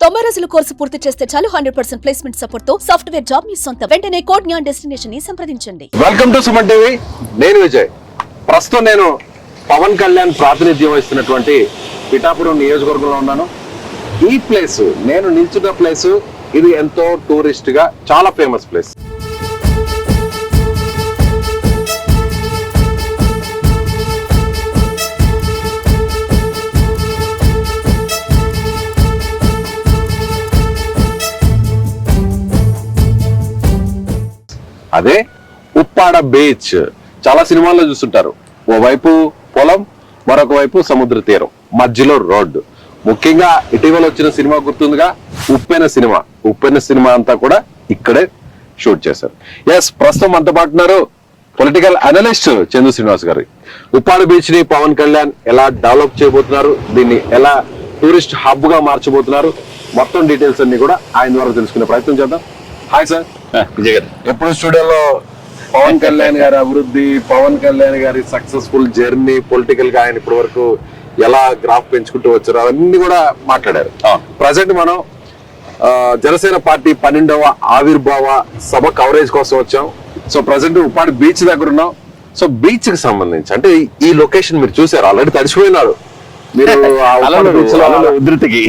90 రోజుల కోర్సు పూర్తి చేస్తే చాలు 100% ప్లేస్మెంట్ సపోర్ట్ తో సాఫ్ట్వేర్ జాబ్ మీ సొంత. వెంటనే కోడ్ జ్ఞాన్ డెస్టినేషన్ ని సంప్రదించండి. Welcome to Suman TV. నేను విజయ్. ప్రస్తుతం నేను పవన్ కళ్యాణ్ ప్రాతినిధ్యం వహిస్తున్నటువంటి పిఠాపురం నియోజకవర్గంలో ఉన్నాను. ఈ ప్లేస్ నేను నిల్చున్న ప్లేస్ ఇది ఎంతో టూరిస్ట్ గా చాలా ఫేమస్ ప్లేస్. అదే ఉప్పాడ బీచ్. చాలా సినిమాల్లో చూస్తుంటారు, ఓవైపు పొలం, మరొక వైపు సముద్ర తీరం, మధ్యలో రోడ్డు. ముఖ్యంగా ఇటీవల వచ్చిన సినిమా గుర్తుందిగా, ఉప్పెన సినిమా అంతా కూడా ఇక్కడే షూట్ చేశారు. ఎస్, ప్రస్తుతం అంత పాటున్నారు పొలిటికల్ అనలిస్ట్ చందు శ్రీనివాస్ గారు. ఉప్పాడ బీచ్ ని పవన్ కళ్యాణ్ ఎలా డెవలప్ చేయబోతున్నారు, దీన్ని ఎలా టూరిస్ట్ హబ్ గా మార్చబోతున్నారు, మొత్తం డీటెయిల్స్ అన్ని కూడా ఆయన ద్వారా తెలుసుకునే ప్రయత్నం చేద్దాం. Hi sir. విజయ్ గారు, ఎప్పుడు స్టూడియోలో పవన్ కళ్యాణ్ గారి అభివృద్ధి, పవన్ కళ్యాణ్ గారి సక్సెస్ఫుల్ జర్నీ, పొలిటికల్ గా ఆయన ఇప్పటి వరకు ఎలా గ్రాఫ్ పెంచుకుంటూ వచ్చారు అవన్నీ కూడా మాట్లాడారు. ప్రజెంట్ మనం జనసేన పార్టీ 12వ ఆవిర్భావ సభ కవరేజ్ కోసం వచ్చాం. సో ప్రజెంట్ ఉప్పాడ బీచ్ దగ్గర ఉన్నాం. సో బీచ్ కి సంబంధించి అంటే ఈ లొకేషన్ మీరు చూసారు, ఆల్రెడీ తడిచిపోయినారు మీరు. ఉధృతికి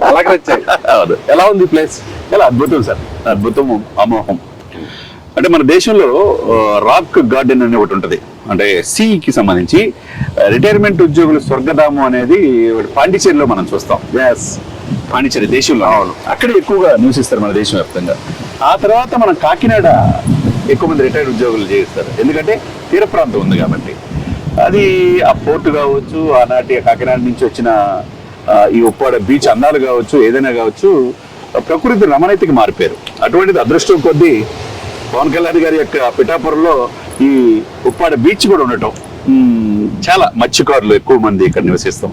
పలకరించాయి. ఎలా ఉంది ప్లేస్? చాలా అద్భుతం సార్, అద్భుతం, అమోహం. అంటే మన దేశంలో రాక్ గార్డెన్ అని ఒకటి ఉంటది, అంటే సీకి సంబంధించి రిటైర్మెంట్ ఉద్యోగుల స్వర్గధామం అనేది పాండిచేరిలో మనం చూస్తాం. పాండిచేరి దేశంలో అక్కడ ఎక్కువగా నివసిస్తారు మన దేశం వ్యాప్తంగా. ఆ తర్వాత మన కాకినాడ ఎక్కువ మంది రిటైర్డ్ ఉద్యోగులు చేస్తారు, ఎందుకంటే తీర ప్రాంతం ఉంది కాబట్టి. అది ఆ పోర్టు కావచ్చు, ఆనాటి కాకినాడ నుంచి వచ్చిన ఈ ఉప్పాడ బీచ్ అందాలు కావచ్చు, ఏదైనా కావచ్చు, ప్రకృతి రమణీయతకి మారిపోయారు. అటువంటిది అదృష్టం కొద్దీ పవన్ కళ్యాణ్ గారి యొక్క పిఠాపురంలో ఈ ఉప్పాడ బీచ్ కూడా ఉండటం, చాలా మత్స్యకారులు ఎక్కువ మంది ఇక్కడ నివసిస్తాం.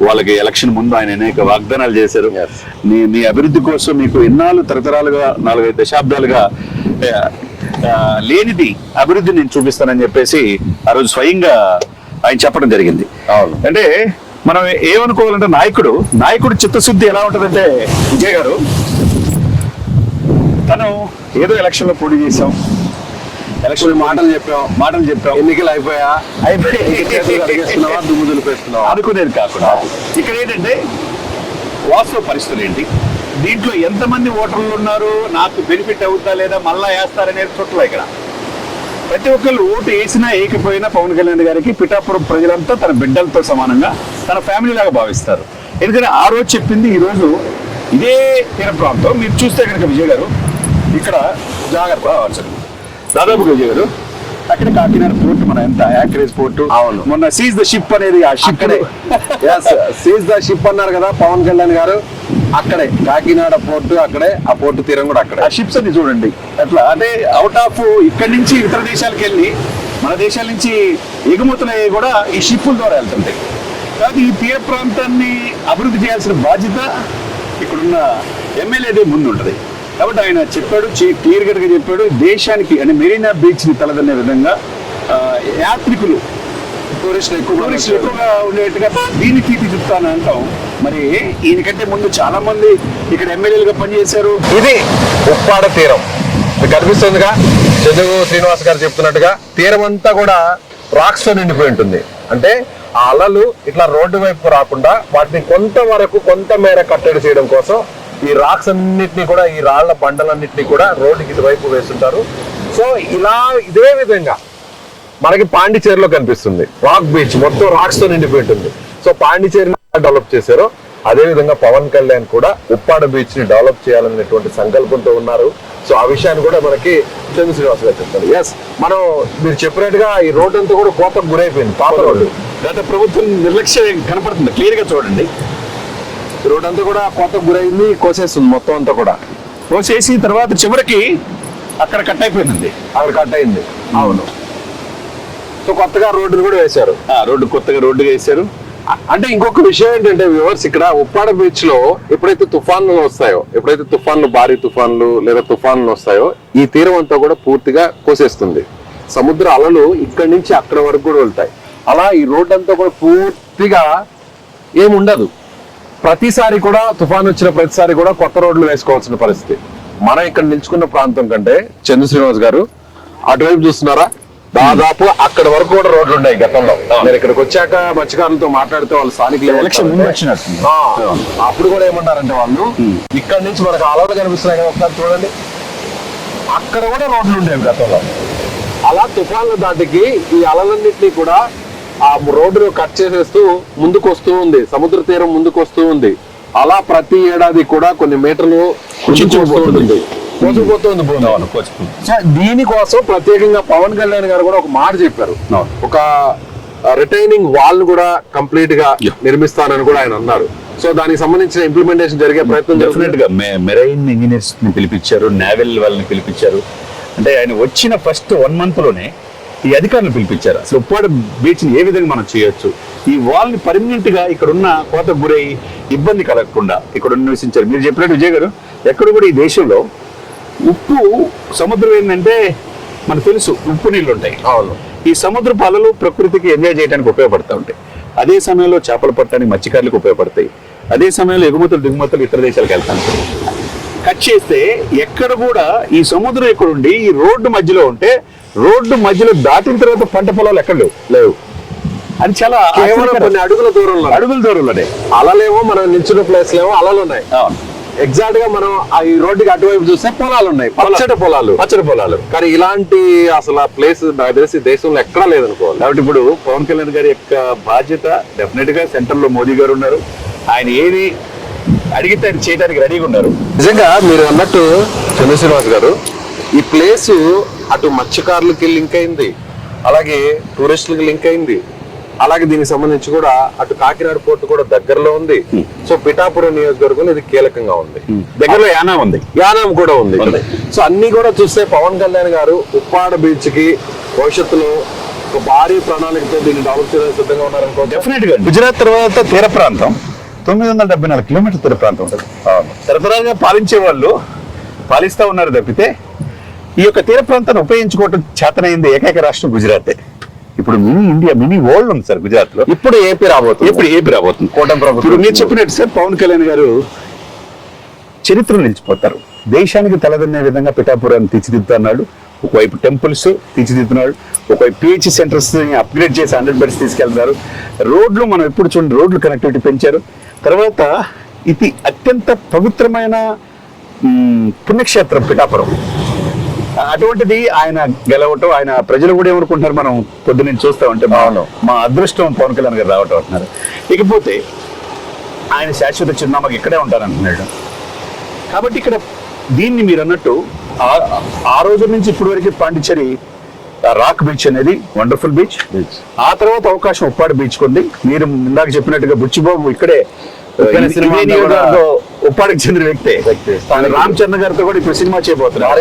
వాళ్ళకి ఎలక్షన్ ముందు ఆయన అనేక వాగ్దానాలు చేశారు. మీ అభివృద్ధి కోసం మీకు ఎన్నాళ్ళు తరతరాలుగా 4-5 దశాబ్దాలుగా లేనిది అభివృద్ధి నేను చూపిస్తానని చెప్పేసి ఆ రోజు స్వయంగా ఆయన చెప్పడం జరిగింది. అంటే మనం ఏమనుకోవాలంటే నాయకుడు చిత్తశుద్ధి ఎలా ఉంటుందంటే, విజయ్ గారు, తను ఏదో ఎలక్షన్ లో పోటీ చేసాం, ఎలక్షన్ మాటలు చెప్పాం, ఎన్నికలు అయిపోయావా, దుమ్ము దులిపేస్తున్నావా అనుకునేది కాకుండా ఇక్కడ ఏంటంటే వాస్తవ పరిస్థితులు ఏంటి, దీంట్లో ఎంతమంది ఓటర్లు ఉన్నారు, నాకు బెనిఫిట్ అవుతా లేదా, మళ్ళా వేస్తారనేది చుట్టూ. ఇక్కడ ప్రతి ఒక్కళ్ళు ఓటు వేసినా వేయకపోయినా పవన్ కళ్యాణ్ గారికి పిఠాపురం ప్రజలంతా తన బిడ్డలతో సమానంగా, తన ఫ్యామిలీ లాగా భావిస్తారు. ఎందుకంటే ఆ రోజు చెప్పింది ఈ రోజు ఇదే తీర ప్రాంతం. మీరు చూస్తే కనుక విజయ్ గారు, ఇక్కడ జాగ్రత్త దాదాపుగా విజయ్ గారు, అక్కడ కాకినాడ పోర్టు, మన ఎంత యాక్రేజ్ పోర్టు. అవును, మొన్న సీజ్ ద షిప్ అనేది ఆ షిప్ సీజ్ ద షిప్ అన్నారు కదా పవన్ కళ్యాణ్ గారు. అక్కడే కాకినాడ పోర్టు, అక్కడే ఆ పోర్టు తీరం కూడా అక్కడే. ఆ షిప్స్ అన్ని చూడండి అట్లా. అంటే అవుట్ ఆఫ్ ఇక్కడి నుంచి ఇతర దేశాలకు వెళ్ళి మన దేశాల నుంచి ఎగుమతులయ్యి కూడా ఈ షిప్పుల ద్వారా వెళ్తుంటాయి. కాబట్టి ఈ తీర ప్రాంతాన్ని అభివృద్ధి చేయాల్సిన బాధ్యత ఇక్కడున్న ఎమ్మెల్యేదే ముందు ఉంటుంది. కాబట్టి ఆయన చెప్పాడు, క్లియర్ గా చెప్పాడు, దేశానికి అంటే మెరీనా బీచ్ ని తలదన్నే విధంగా యాత్రికులు, టూరిస్టులు ఎక్కువగా ఉండేట్టుగా దీన్ని తీర్చిదిద్దుతాను అంటాం. మరి ఈయనకంటే ముందు చాలా మంది ఇక్కడ ఎమ్మెల్యేలుగా పనిచేశారు. ఇది ఉప్పాడ తీరం మీకు కనిపిస్తుందిగా, చందు శ్రీనివాస్ గారు చెప్తున్నట్టుగా తీరం అంతా కూడా రాక్స్ తో నిండిపోయి ఉంటుంది. అంటే ఆ అలలు ఇట్లా రోడ్డు వైపు రాకుండా వాటిని కొంత మేర కట్టడి చేయడం కోసం ఈ రాక్స్ అన్నిటినీ కూడా, ఈ రాళ్ల బండలన్నింటినీ కూడా రోడ్డుకి ఇటువైపు వేస్తుంటారు. సో ఇలా ఇదే విధంగా మనకి పాండిచేరిలో కనిపిస్తుంది రాక్ బీచ్, మొత్తం రాక్స్ తో నిండిపోయి ఉంటుంది. సో పాండిచేరిని డెవలప్ చేశారు, అదే విధంగా పవన్ కళ్యాణ్ కూడా ఉప్పాడ బీచ్ ని డెవలప్ చేయాలనేటువంటి సంకల్పంతో ఉన్నారు. సో ఆ విషయాన్ని కూడా మనకి చంద్ర శ్రీనివాస్ గారు చెప్తారు. ఎస్, మనం మీరు చెప్పినట్టుగా ఈ రోడ్డు అంతా కూడా కోతకు గురైపోయింది, పాత రోడ్డు. గత ప్రభుత్వం నిర్లక్ష్యం కనపడుతుంది, క్లియర్ గా చూడండి. రోడ్ అంతా కూడా కోతకు గురైంది, కోసేస్తుంది మొత్తం అంతా కూడా. కోసేసి తర్వాత చివరికి అక్కడ కట్ అయిపోయింది, అక్కడ కట్ అయింది. అవును. సో కొత్తగా రోడ్డును కూడా వేశారు, కొత్తగా రోడ్డుగా వేశారు. అంటే ఇంకొక విషయం ఏంటంటే వ్యూవర్స్, ఇక్కడ ఉప్పాడ బీచ్ లో ఎప్పుడైతే తుఫాన్లు వస్తాయో, భారీ తుఫాన్లు లేదా తుఫాన్లు వస్తాయో, ఈ తీరం అంతా కూడా పూర్తిగా కోసేస్తుంది. సముద్ర అలలు ఇక్కడి నుంచి అక్కడ వరకు కూడా వెళ్తాయి. అలా ఈ రోడ్ అంతా కూడా పూర్తిగా ఏముండదు, ప్రతిసారి కూడా తుఫాన్ వచ్చిన ప్రతిసారి కూడా కొత్త రోడ్లు వేసుకోవాల్సిన పరిస్థితి. మనం ఇక్కడ నిల్చుకున్న ప్రాంతం కంటే చంద్ర శ్రీనివాస్ గారు అటువైపు చూస్తున్నారా, దాదాపు అక్కడ వరకు కూడా రోడ్లు ఉన్నాయి గతంలో. నేను ఇక్కడికి వచ్చాక మత్స్యకారులతో మాట్లాడితే వాళ్ళు స్థానికులు అప్పుడు కూడా ఏమన్నారంటే వాళ్ళు ఇక్కడ నుంచి మనకు అలలు కనిపిస్తున్నాయి కదా, ఒకసారి చూడండి, అక్కడ కూడా రోడ్లు ఉండేవి గతంలో. అలా తుఫాన్ల దాటికి ఈ అలలన్నింటినీ కూడా ఆ రోడ్డును కట్ చేసేస్తూ ముందుకు వస్తూ ఉంది, సముద్ర తీరం ముందుకు వస్తూ ఉంది. అలా ప్రతి ఏడాది కూడా కొన్ని మీటర్లు కోసుకుపోతుంది. సో దీనికోసం ప్రత్యేకంగా పవన్ కళ్యాణ్ గారు కూడా ఒక మాట చెప్పారు, ఒక రిటైనింగ్ వాల్ కూడా కంప్లీట్ గా నిర్మిస్తానని కూడా ఆయన అన్నారు. సో దానికి సంబంధించిన ఇంప్లిమెంటేషన్ జరిగే ప్రయత్నం డెఫినెట్ గా మెరైన్ ఇంజనీర్స్ ని పిలిపించారు, నేవల్ వాళ్ళని పిలిపించారు. అంటే ఆయన వచ్చిన ఫస్ట్ 1 month లోనే ఈ అధికారులను పిలిపించారు. అసలు ఉప్పాడ బీచ్ ని ఏ విధంగా మనం చేయొచ్చు, ఈ వాల్ ని పర్మనెంట్ గా ఇక్కడ ఉన్న కోతకు గురై ఇబ్బంది కలగకుండా ఇక్కడ నివసించారు. మీరు చెప్పినట్టు విజయ్ గారు, ఎక్కడ కూడా ఈ దేశంలో ఉప్పు సముద్రం ఏంటంటే మనకు తెలుసు, ఉప్పు నీళ్ళు ఉంటాయి. ఈ సముద్ర పాలలు ప్రకృతికి ఎంజాయ్ చేయడానికి ఉపయోగపడతా ఉంటాయి. అదే సమయంలో చేపలు పట్టడానికి మత్స్యకారులకు ఉపయోగపడతాయి. అదే సమయంలో ఎగుమతులు దిగుమతులు ఇతర దేశాలకు వెళ్తాను. కట్ చేస్తే ఎక్కడ కూడా ఈ సముద్రం ఎక్కడ ఉండి ఈ రోడ్డు మధ్యలో ఉంటే, రోడ్డు మధ్యలో దాటిన తర్వాత పంట పొలాలు ఎక్కడ లేవు. అది చాలా కొన్ని అడుగుల దూరంలోనే అలలేమో మనం నిల్చున్న ప్లేస్ లేవో అలలు ఉన్నాయి. ఎగ్జాక్ట్ గా మనం ఈ రోడ్డుకి అటువైపు చూస్తే పొలాలు ఉన్నాయి, పచ్చడి పొలాలు. కానీ ఇలాంటి అసలు ఆ ప్లేస్ నాకు తెలిసి దేశంలో ఎక్కడా లేదనుకోవాలి. కాబట్టి ఇప్పుడు పవన్ కళ్యాణ్ గారి యొక్క బాధ్యత డెఫినెట్ గా సెంటర్ లో మోదీ గారు ఉన్నారు. ఆయన ఏది అడిగితే ఆయన చేయడానికి రెడీగా ఉన్నారు. నిజంగా మీరు అన్నట్టు చంద్ర శ్రీనివాస్ గారు, ఈ ప్లేస్ అటు మత్స్యకారులకి లింక్ అయింది, అలాగే టూరిస్టులకి లింక్ అయింది, అలాగే దీనికి సంబంధించి కూడా అటు కాకినాడ పోర్టు కూడా దగ్గరలో ఉంది. సో పిఠాపురం నియోజకవర్గంలో ఇది కీలకంగా ఉంది. దగ్గరలో యానాం కూడా ఉంది. సో అన్ని కూడా చూస్తే పవన్ కళ్యాణ్ గారు ఉప్పాడ బీచ్ కి భవిష్యత్తులో ఒక భారీ ప్రణాళికతో దీన్ని డెవలప్ చేయడానికి సిద్ధంగా ఉన్నారనుకో. డెఫినెట్ గా గుజరాత్ తర్వాత తీర ప్రాంతం 974 కిలోమీటర్ తీర ప్రాంతం ఉంటుంది. తరతరాలుగా పాలించే వాళ్ళు పాలిస్తా ఉన్నారు తప్పితే ఈ యొక్క తీర ప్రాంతాన్ని ఉపయోగించుకోవటం చేతనైంది ఏకైక రాష్ట్రం గుజరాతే. ఇప్పుడు మినీ ఇండియా, మినీ వరల్డ్ ఉంది సార్ గుజరాత్ లో. ఇప్పుడు ఏపీ రాబోతుంది. కూటమి ప్రభుత్వం. మీరు చెప్పినట్టు సార్ పవన్ కళ్యాణ్ గారు చరిత్రలో నిలిచిపోతారు. దేశానికి తలదన్నే విధంగా పిఠాపురాన్ని తీర్చిదిద్దుతున్నాడు. ఒకవైపు టెంపుల్స్ తీర్చిదిద్దుతున్నాడు, ఒకవైపు పిహెచ్ సెంటర్స్ అప్గ్రేడ్ చేసి 100 బెడ్స్ తీసుకెళ్తున్నారు. రోడ్లు మనం ఎప్పుడు చూడండి, రోడ్లు కనెక్టివిటీ పెంచారు. తర్వాత ఇది అత్యంత పవిత్రమైన పుణ్యక్షేత్రం పిఠాపురం. అటువంటిది ఆయన గెలవటం, ఆయన ప్రజలు కూడా ఏమనుకుంటున్నారు, మనం పొద్దున్న చూస్తా ఉంటే మా అదృష్టం పవన్ కళ్యాణ్ గారు రావటం అంటున్నారు. ఇకపోతే ఆయన శాశ్వత చిరునామాకి ఇక్కడే ఉంటారంటున్నాడు. కాబట్టి ఇక్కడ దీన్ని మీరు అన్నట్టు ఆ రోజు నుంచి ఇప్పటి వరకు పాండిచ్చేరి రాక్ బీచ్ అనేది వండర్ఫుల్ బీచ్. ఆ తర్వాత అవకాశం ఉప్పాడ బీచ్ ఉంది. మీరు ఇందాక చెప్పినట్టుగా బుచ్చిబాబు ఇక్కడే ఉప్పాడికి చెందిన వ్యక్తి. రామ్ చరణ్ గారితో కూడా ఇప్పుడు సినిమా చేయబోతున్నారు.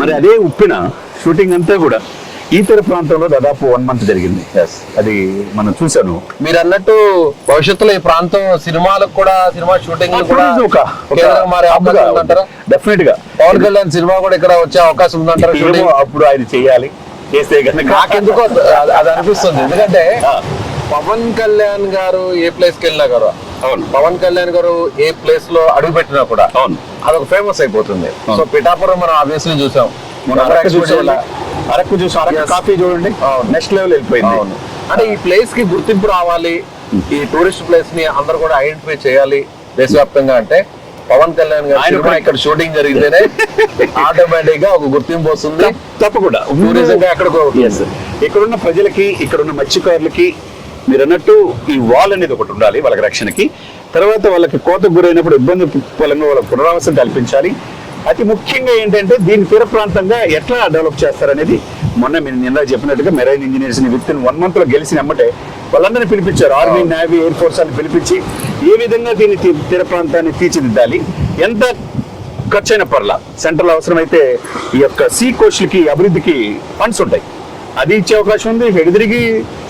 మరి అదే ఉప్పిన షూటింగ్ అంతా కూడా ఈ తీర ప్రాంతంలో దాదాపు 1 month జరిగింది. అది మనం చూసాను. మీరు అన్నట్టు భవిష్యత్తులో ఈ ప్రాంతం సినిమాలకు కూడా, సినిమా షూటింగ్ డెఫినెట్ గా పవన్ కళ్యాణ్ సినిమా కూడా ఇక్కడ వచ్చే అవకాశం ఉందంటారు. అప్పుడు ఆయన చేయాలి, చేస్తే నాకెందుకో అది అనిపిస్తుంది. ఎందుకంటే పవన్ కళ్యాణ్ గారు ఏ ప్లేస్ కి వెళ్ళినా గారు, పవన్ కళ్యాణ్ గారు ఏ ప్లేస్ లో అడుగు పెట్టినా కూడా అదొక ఫేమస్ అయిపోతుంది. సో పిఠాపురం మనం ఆబ్వియస్లీ చూసాం, అరకు చూసాం, కాఫీ చూడండి నెక్స్ట్ లెవెల్ వెళ్ళిపోయింది. అంటే ఈ ప్లేస్ కి గుర్తింపు రావాలి, ఈ టూరిస్ట్ ప్లేస్ ని అందరూ కూడా ఐడెంటిఫై చేయాలి దేశవ్యాప్తంగా. అంటే పవన్ కళ్యాణ్ గారు ఇక్కడ షూటింగ్ జరిగితేనే ఆటోమేటిక్ గా ఒక గుర్తింపు వస్తుంది. తప్పకుండా టూరిజం గా ఇక్కడున్న ప్రజలకి, ఇక్కడున్న మత్స్యకారులకి మీరు అన్నట్టు ఈ వాల్ అనేది ఒకటి ఉండాలి వాళ్ళకి రక్షణకి. తర్వాత వాళ్ళకి కోతకు గురైనప్పుడు ఇబ్బంది మూలంగా వాళ్ళకి పునరావాసం కల్పించాలి. అతి ముఖ్యంగా ఏంటంటే దీని తీర ప్రాంతంగా ఎట్లా డెవలప్ చేస్తారనేది మొన్న మీరు నిన్న చెప్పినట్టుగా మెరైన్ ఇంజనీర్స్ ని విత్ ఇన్ 1 month లో గెలిచినమ్మటే వాళ్ళందరినీ పిలిపించారు. ఆర్మీ, నేవీ, ఎయిర్ ఫోర్స్ అని పిలిపించి ఏ విధంగా దీన్ని తీర ప్రాంతాన్ని తీర్చిదిద్దాలి, ఎంత ఖర్చైన పర్లా సెంట్రల్ అవసరమైతే ఈ యొక్క సీ కోస్ట్లకి అభివృద్ధికి ఫండ్స్ ఉంటాయి, అది ఇచ్చే అవకాశం ఉంది. ఎదురికి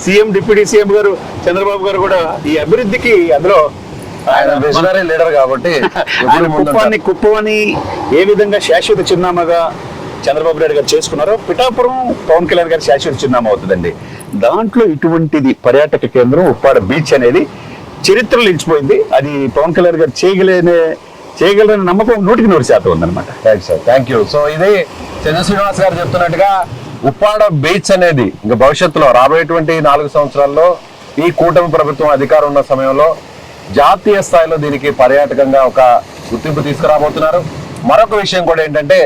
సీఎం, డిప్యూటీ సీఎం గారు చంద్రబాబు గారు కూడా ఈ అభివృద్ధికి అందులో లీడర్ కాబట్టి కుప్పని ఏ విధంగా శాశ్వత చిరునామాగా చంద్రబాబు నాయుడు గారు చేసుకున్నారో పిఠాపురం పవన్ కళ్యాణ్ గారి శాశ్వత చిరునామా అవుతుందండి. దాంట్లో ఇటువంటిది పర్యాటక కేంద్రం ఉప్పాడ బీచ్ అనేది చరిత్రలో నిలిచిపోయింది. అది పవన్ కళ్యాణ్ గారు చేయగలరనే నమ్మకం 100% ఉందన్నమాట. Right sir, thank you. So ఇది చంద్ర శ్రీనివాస్ గారు చెప్తున్నట్టుగా ఉప్పాడ బీచ్ అనేది ఇంకా భవిష్యత్తులో రాబోయేటువంటి 4 సంవత్సరాల్లో ఈ కూటమి ప్రభుత్వం అధికారం ఉన్న సమయంలో జాతీయ స్థాయిలో దీనికి పర్యాటకంగా ఒక గుర్తింపు తీసుకురాబోతున్నారు. మరొక విషయం కూడా ఏంటంటే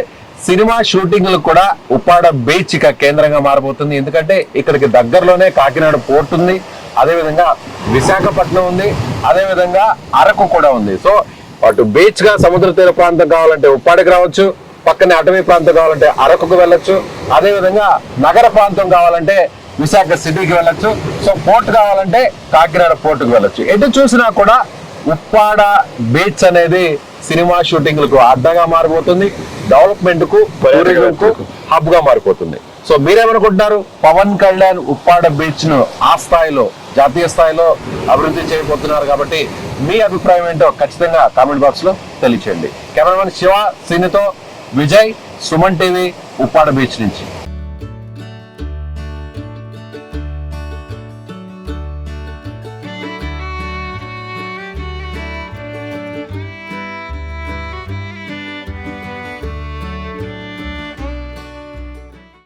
సినిమా షూటింగ్లు కూడా ఉప్పాడ బీచ్ ఇక కేంద్రంగా మారబోతుంది. ఎందుకంటే ఇక్కడికి దగ్గరలోనే కాకినాడ పోర్ట్ ఉంది, అదేవిధంగా విశాఖపట్నం ఉంది, అదేవిధంగా అరకు కూడా ఉంది. సో అటు బీచ్ గా సముద్ర తీర ప్రాంతం కావాలంటే ఉప్పాడకి రావచ్చు, పక్కనే అటవీ ప్రాంతం కావాలంటే అరకుకు వెళ్ళొచ్చు, అదేవిధంగా నగర ప్రాంతం కావాలంటే విశాఖ సిటీకి వెళ్ళొచ్చు, సో పోర్ట్ కావాలంటే కాకినాడ పోర్టుకు వెళ్ళొచ్చు. ఎటు చూసినా కూడా ఉప్పాడ బీచ్ అనేది సినిమా షూటింగ్లకు అడ్డగా మారిపోతుంది, డెవలప్మెంట్ కు టూరిజం కు హబ్ గా మారిపోతుంది. సో మీరేమనుకుంటున్నారు? పవన్ కళ్యాణ్ ఉప్పాడ బీచ్ ను ఆ స్థాయిలో జాతీయ స్థాయిలో అభివృద్ధి చేయబోతున్నారు కాబట్టి మీ అభిప్రాయం ఏంటో ఖచ్చితంగా కామెంట్ బాక్స్ లో తెలియచేయండి. కెమెరామెన్ శివ సీనితో విజయ్, సుమన్ టీవీ, ఉప్పాడ బీచ్ నుంచి.